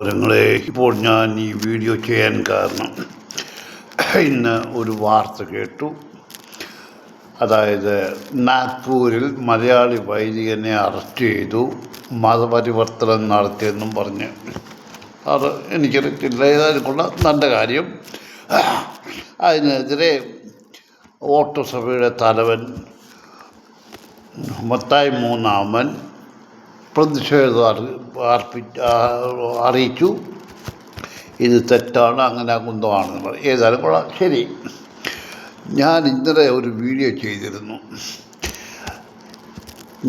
നിങ്ങളെ ഇപ്പോൾ ഞാൻ ഈ വീഡിയോ ചെയ്യാൻ കാരണം ഇന്ന് ഒരു വാർത്ത കേട്ടു. അതായത് നാഗ്പൂരിൽ മലയാളി വൈദികനെ അറസ്റ്റ് ചെയ്തു, മതപരിവർത്തനം നടത്തിയെന്നും പറഞ്ഞ്. അത് എനിക്കറിയത്തില്ല, ഏതായാലും കൊള്ളാം, നല്ല കാര്യം. അതിനെതിരെ ഓട്ടോ സഭയുടെ തലവൻ മത്തായി മൂന്നാമൻ പ്രതിഷേധം അറിയിച്ചു. ഇത് തെറ്റാണ്, അങ്ങനെ കുന്തമാണെന്ന് പറയും. ഏതായാലും കൊള്ളാം, ശരി. ഞാൻ ഇന്നലെ ഒരു വീഡിയോ ചെയ്തിരുന്നു.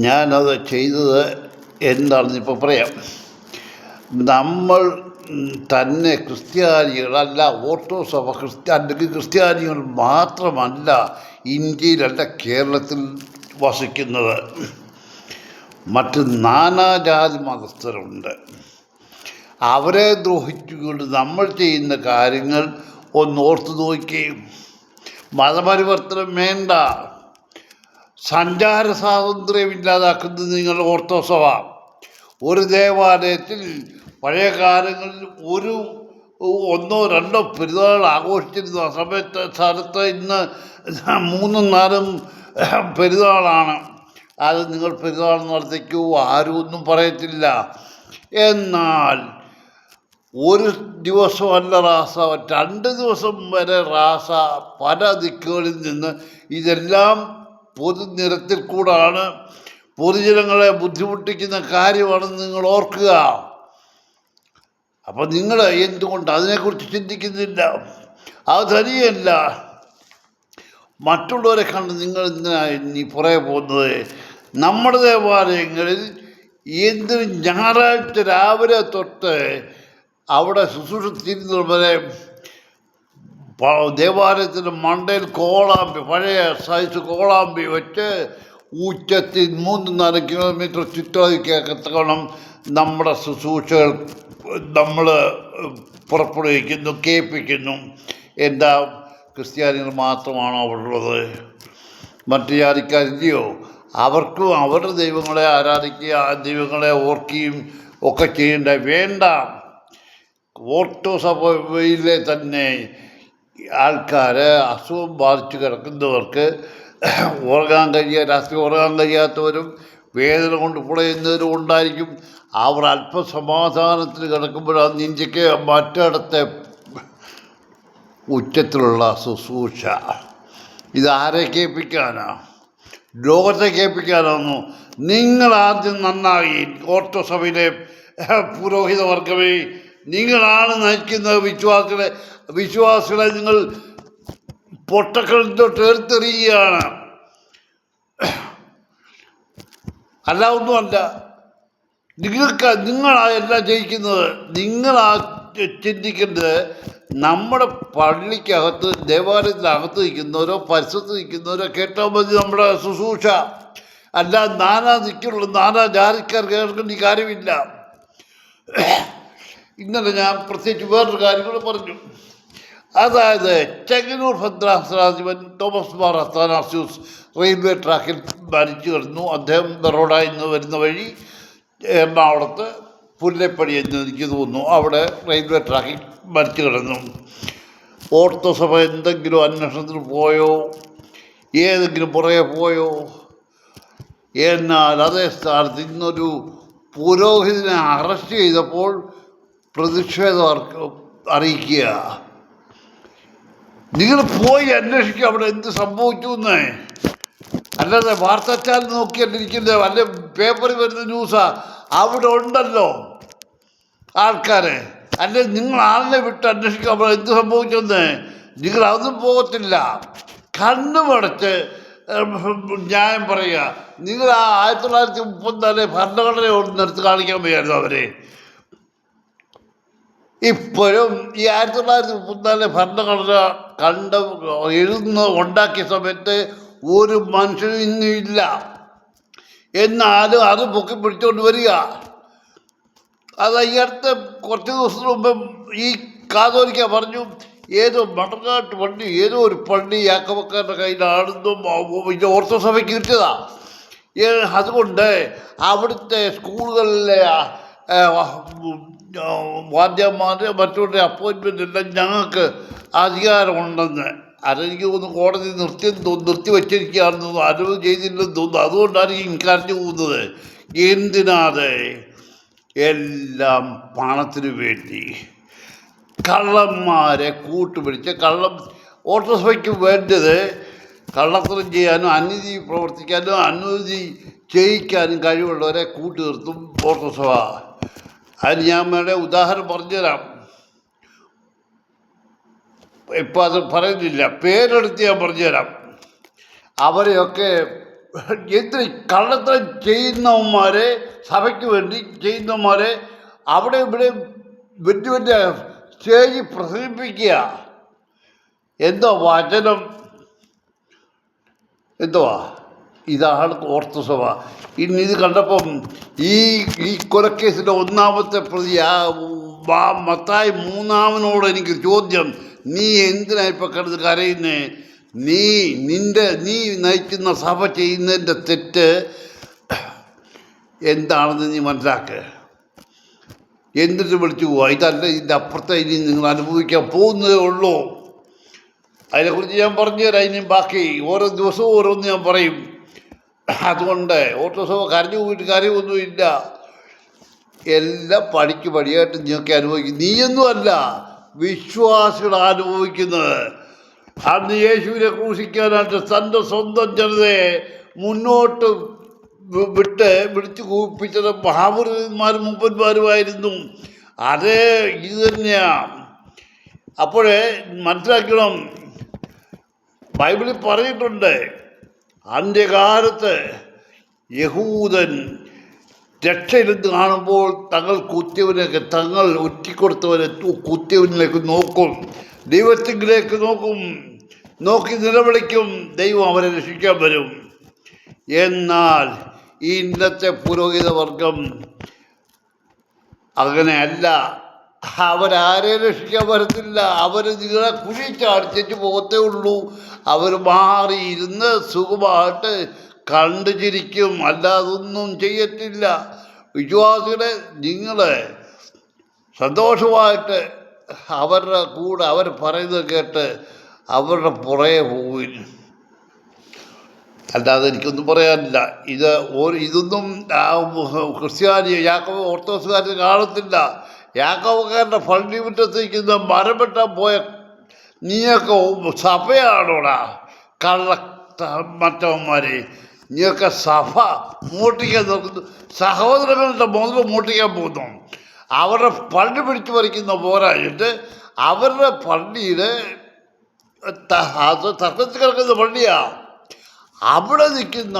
ഞാനത് ചെയ്തത് എന്താണെന്ന് ഇപ്പോൾ പറയാം. നമ്മൾ തന്നെ ക്രിസ്ത്യാനികളല്ല, ഓട്ടോ സഭ അല്ലെങ്കിൽ ക്രിസ്ത്യാനികൾ മാത്രമല്ല ഇന്ത്യയിലല്ല കേരളത്തിൽ വസിക്കുന്നത്. മറ്റ് നാനാജാതി മതസ്ഥരുണ്ട്. അവരെ ദ്രോഹിച്ചുകൊണ്ട് നമ്മൾ ചെയ്യുന്ന കാര്യങ്ങൾ ഒന്ന് ഓർത്തു നോക്കുകയും, മതപരിവർത്തനം വേണ്ട, സഞ്ചാര സ്വാതന്ത്ര്യം ഇല്ലാതാക്കുന്നത് നിങ്ങൾ ഓർത്തോ സഭ. ഒരു ദേവാലയത്തിൽ പഴയ കാലങ്ങളിൽ ഒന്നോ രണ്ടോ പെരുന്നാൾ ആഘോഷിച്ചിരുന്ന സ്ഥലത്ത് ഇന്ന് 3-4 പെരുന്നാളാണ്. അത് നിങ്ങൾ പെരുന്നാൾ നടത്തിക്കൂ, ആരും ഒന്നും പറയത്തില്ല. എന്നാൽ ഒരു ദിവസമല്ല റാസ, 2 ദിവസം വരെ റാസ പല ദിക്കുകളിൽ നിന്ന്. ഇതെല്ലാം പൊതുനിരത്തിൽ കൂടാണ്, പൊതുജനങ്ങളെ ബുദ്ധിമുട്ടിക്കുന്ന കാര്യമാണെന്ന് നിങ്ങൾ ഓർക്കുക. അപ്പം നിങ്ങൾ എന്തുകൊണ്ട് അതിനെക്കുറിച്ച് ചിന്തിക്കുന്നില്ല? അത് തനിയല്ല, മറ്റുള്ളവരെ കണ്ട് നിങ്ങൾ എന്തിനാണ് ഇനി പുറകെ പോകുന്നത്? നമ്മുടെ ദേവാലയങ്ങളിൽ എന്തിനും ഞായറാഴ്ച രാവിലെ തൊട്ട് അവിടെ ശുശ്രൂഷ തീരുന്നവരെ ദേവാലയത്തിൻ്റെ മണ്ടയിൽ കോളാമ്പി, പഴയ സൈസ് കോളാമ്പി വെച്ച് ഉച്ചത്തിൽ 3-4 കിലോമീറ്റർ ചുറ്റാതിക്കത്തക്കണം നമ്മുടെ ശുശ്രൂഷകൾ നമ്മൾ പുറപ്പെടുവിക്കുന്നു, കേൾപ്പിക്കുന്നു. എന്താ, ക്രിസ്ത്യാനികൾ മാത്രമാണോ അവിടെ ഉള്ളത്? മറ്റു ജാതിക്കാരില്ലയോ? അവർക്കും അവരുടെ ദൈവങ്ങളെ ആരാധിക്കുക, ദൈവങ്ങളെ ഓർക്കുകയും ഒക്കെ ചെയ്യേണ്ട വേണ്ട. ഓർത്തോ സഭയിലെ തന്നെ ആൾക്കാർ, അസുഖം ബാധിച്ചു കിടക്കുന്നവർക്ക് രാത്രി ഉറങ്ങാൻ കഴിയാത്തവരും വേദന കൊണ്ട് പുളയുന്നവരും ഉണ്ടായിരിക്കും. അവർ അല്പസമാധാനത്തിൽ കിടക്കുമ്പോഴാണ് നിഞ്ചയ്ക്ക് മറ്റിടത്തെ ഉച്ചത്തിലുള്ള ശുശ്രൂഷ. ഇതാരെ കേൾപ്പിക്കാനാ? ലോകത്തെ കേൾപ്പിക്കാനാണോ? നിങ്ങളാദ്യം നന്നായി, ഓർത്തോ സഭയിലെ പുരോഹിതവർഗമേ, നിങ്ങളാണ് നയിക്കുന്ന വിശ്വാസികളെ നിങ്ങൾ പൊട്ടക്കളത്തോട്ട് എടുത്തെറിയുകയാണ്. അല്ല, ഒന്നുമല്ല. നിങ്ങളാ എല്ലാം ജയിക്കുന്നത്. നിങ്ങളാ ചിന്തിക്കേണ്ടത് നമ്മുടെ പള്ളിക്കകത്ത്, ദേവാലയത്തിനകത്ത് നിൽക്കുന്നവരോ പരിസരത്ത് നിൽക്കുന്നവരോ കേട്ടാൽ മതി നമ്മുടെ ശുശ്രൂഷ. അല്ല, നാനാ ദിക്കുള്ള നാനാ ജാതിക്കാർ കേൾക്കേണ്ട കാര്യമില്ല. ഇന്നലെ ഞാൻ പ്രത്യേകിച്ച് വേറൊരു കാര്യം കൂടെ പറഞ്ഞു. അതായത് ചെങ്ങന്നൂർ ഭദ്രാസനാധിപൻ തോമസ് മാർ അത്താനാസ്യൂസ് റെയിൽവേ ട്രാക്കിൽ മരിച്ചു കിടന്നു. അദ്ദേഹം ബറോഡയിൽ നിന്ന് വരുന്ന വഴി എറണാകുളത്ത് പുല്ലപ്പടി എന്ന് എനിക്ക് തോന്നുന്നു, അവിടെ റെയിൽവേ ട്രാക്കിൽ മരിച്ചു കിടന്നു. ഓർത്തോ സഭ എന്തെങ്കിലും അന്വേഷണത്തിന് പോയോ? ഏതെങ്കിലും പുറകെ പോയോ? എന്നാൽ അതേ സ്ഥാനത്ത് ഇന്നൊരു പുരോഹിതനെ അറസ്റ്റ് ചെയ്തപ്പോൾ പ്രതിഷേധം അറിയിക്കുക. നിങ്ങൾ പോയി അന്വേഷിക്കുക അവിടെ എന്ത് സംഭവിച്ചു എന്ന്. അല്ലാതെ വാർത്താച്ചാൽ നോക്കിയല്ല ഇരിക്കുന്നത്, അല്ലെ പേപ്പറിൽ വരുന്ന ന്യൂസാ. അവിടെ ഉണ്ടല്ലോ ആൾക്കാരെ. അല്ലെ നിങ്ങൾ ആളിനെ വിട്ട് അന്വേഷിക്കുക അവിടെ എന്ത് സംഭവിച്ചെന്ന്. നിങ്ങൾ അതൊന്നും പോകത്തില്ല. കണ്ണുമടച്ച് ന്യായം പറയുക. നിങ്ങൾ ആ 1934 ഭരണഘടന ഒന്നെടുത്ത് കാണിക്കാൻ വയ്യായിരുന്നു അവരെ. ഇപ്പോഴും ഈ 1934 ഭരണഘടന ഉണ്ടാക്കിയ സമയത്ത് ഒരു മനുഷ്യനും ഇന്നും ഇല്ല. എന്നാലും അത് പൊക്കി പിടിച്ചുകൊണ്ട് വരിക. അത് ഈ അടുത്ത കുറച്ച് ദിവസത്തിന് മുമ്പ് ഈ കാതോലിക്ക പറഞ്ഞു, ഏതോ മണർകാട്ട് പള്ളി, ഏതോ ഒരു പള്ളി യാക്കോബക്കാരുടെ കയ്യിലാണെന്നും ഓർത്തോ സഭയ്ക്ക് കിട്ടിയതാ. അതുകൊണ്ട് അവിടുത്തെ സ്കൂളുകളിലെ വാദ്യന്മാരുടെ മറ്റുള്ള അപ്പോയിൻമെൻ്റ് എല്ലാം ഞങ്ങൾക്ക് അധികാരമുണ്ടെന്ന്. അതെനിക്ക് തോന്നുന്നു കോടതി നിർത്തി വച്ചിരിക്കുകയാണെന്ന് തോന്നുന്നു, അരുവ് ചെയ്തില്ലെന്ന് തോന്നുന്നു. അതുകൊണ്ടാണ് എനിക്ക് അറിഞ്ഞു പോകുന്നത്. എന്തിനാതെ എല്ലാം പണത്തിന് വേണ്ടി കള്ളന്മാരെ കൂട്ടുപിടിച്ച് ഓട്ടോസഭയ്ക്ക് വേണ്ടത് കള്ളത്തരം ചെയ്യാനും അനീതി പ്രവർത്തിക്കാനും അനീതി ചെയ്യിക്കാനും കഴിവുള്ളവരെ കൂട്ടുനിർത്തും ഓട്ടോസഭ. അതിന് ഞാൻ വേണേൽ ഉദാഹരണം പറഞ്ഞുതരാം. ഇപ്പം അത് പറയുന്നില്ല, പേരെടുത്ത് ഞാൻ പറഞ്ഞുതരാം. അവരെയൊക്കെ എന്തിന് കള്ളത്തരം ചെയ്യുന്നവന്മാരെ, സഭയ്ക്ക് വേണ്ടി ചെയ്യുന്നവന്മാരെ അവിടെ ഇവിടെ വലിയ വലിയ സ്റ്റേജിൽ പ്രസംഗിപ്പിക്കുക. എന്തോ വചനം, എന്തുവാ, ഇതാണ് ഓർത്തസഭ. ഇനി ഇത് കണ്ടപ്പം ഈ കൊലക്കേസിൻ്റെ ഒന്നാമത്തെ പ്രതി മത്തായി മൂന്നാമനോട് എനിക്ക് ചോദ്യം, നീ എന്തിനാ ഇപ്പം കിടന്ന് കരയുന്നേ? നീ നയിക്കുന്ന സഭ ചെയ്യുന്നതിൻ്റെ തെറ്റ് എന്താണെന്ന് നീ മനസ്സിലാക്കുക. എന്തിട്ട് വിളിച്ചു പോവാ? ഇതല്ല, ഇതിൻ്റെ അപ്പുറത്തെ ഇനി നിങ്ങൾ അനുഭവിക്കാൻ പോകുന്നതേ ഉള്ളൂ. അതിനെക്കുറിച്ച് ഞാൻ പറഞ്ഞു തരാം. ഇനിയും ബാക്കി ഓരോ ദിവസവും ഓരോന്ന് ഞാൻ പറയും. അതുകൊണ്ട് ഓട്ടോസഭ കരഞ്ഞു പോയിട്ട് കാര്യമൊന്നുമില്ല. എല്ലാം പടിയായിട്ട് നീയൊക്കെ അനുഭവിക്കും. നീയൊന്നുമല്ല, വിശ്വാസികൾ അനുഭവിക്കുന്നത്. അന്ന് യേശുവിനെ ക്രൂശിക്കാനായിട്ട് തൻ്റെ സ്വന്തം ജനതയെ മുന്നോട്ട് വിളിച്ചു കൂപ്പിച്ചത് മഹാപുരുഷന്മാരും മുമ്പന്മാരുമായിരുന്നു. അതേ ഇത് തന്നെയാണ്. അപ്പോഴേ മനസ്സിലാക്കണം, ബൈബിളിൽ പറഞ്ഞിട്ടുണ്ട്, അന്ത്യകാലത്ത് യഹൂദൻ രക്ഷയിലെന്ന് കാണുമ്പോൾ തങ്ങൾ ഒറ്റിക്കൊടുത്തവനെ കുത്തിയവനിലേക്ക് നോക്കും, ദൈവത്തിലേക്ക് നോക്കി നിലവിളിക്കും. ദൈവം അവരെ രക്ഷിക്കാൻ വരും. എന്നാൽ ഈ ഇന്നത്തെ പുരോഹിത വർഗം അങ്ങനെയല്ല. അവരാരെ രക്ഷിക്കാൻ വരത്തില്ല. അവർ നിങ്ങളെ കുഴിച്ചടിച്ചു പോകത്തേ ഉള്ളൂ. അവർ മാറിയിരുന്ന് സുഖമായിട്ട് കണ്ടു ചിരിക്കും, അല്ലാതൊന്നും ചെയ്യത്തില്ല. വിശ്വാസികളെ, നിങ്ങൾ സന്തോഷമായിട്ട് അവരുടെ കൂടെ അവർ പറയുന്നത് കേട്ട് അവരുടെ പുറകെ പോവിൻ. അല്ലാതെ എനിക്കൊന്നും പറയാനില്ല. ഇതൊന്നും യാക്കോബ് ഓർത്തഡോക്സുകാരന് കാണത്തില്ല. യാക്കോബുകാരൻ്റെ പള്ളി മുറ്റത്തേക്കുന്ന മരം വെട്ടാൻ പോയ നീയൊക്കെ സഭയാണോടാ മറ്റവന്മാരെ? നീയൊക്കെ സഭ മൂട്ടിക്കാൻ നോക്കുന്നു, സഹോദരങ്ങളുടെ മുതൽ മൂട്ടിക്കാൻ പോകുന്നു. അവരുടെ പള്ളി പിടിച്ചു പറിക്കുന്ന പോരായിട്ട് അവരുടെ പള്ളിയിൽ തർക്കത്തിൽ കിടക്കുന്ന പള്ളിയാണ്, അവിടെ നിൽക്കുന്ന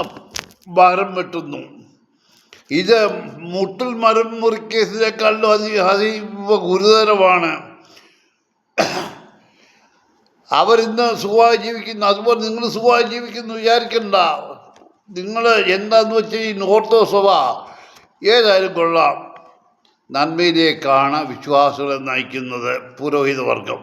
മരം വെട്ടുന്നു. ഇത് മുട്ടൽ മരം മുറിക്കേസിനേക്കാളും അതീവ ഗുരുതരമാണ്. അവരിന്ന് സുഖമായി ജീവിക്കുന്നു, അതുപോലെ നിങ്ങൾ സുഖമായി ജീവിക്കുന്നു വിചാരിക്കണ്ട. നിങ്ങൾ എന്താന്ന് വെച്ചാൽ ഈ ഓർത്തഡോക്സ് സഭ ഏതായാലും കൊള്ളാം, നന്മയിലേക്കാണ് വിശ്വാസികളെ നയിക്കുന്നത് പുരോഹിത വർഗം.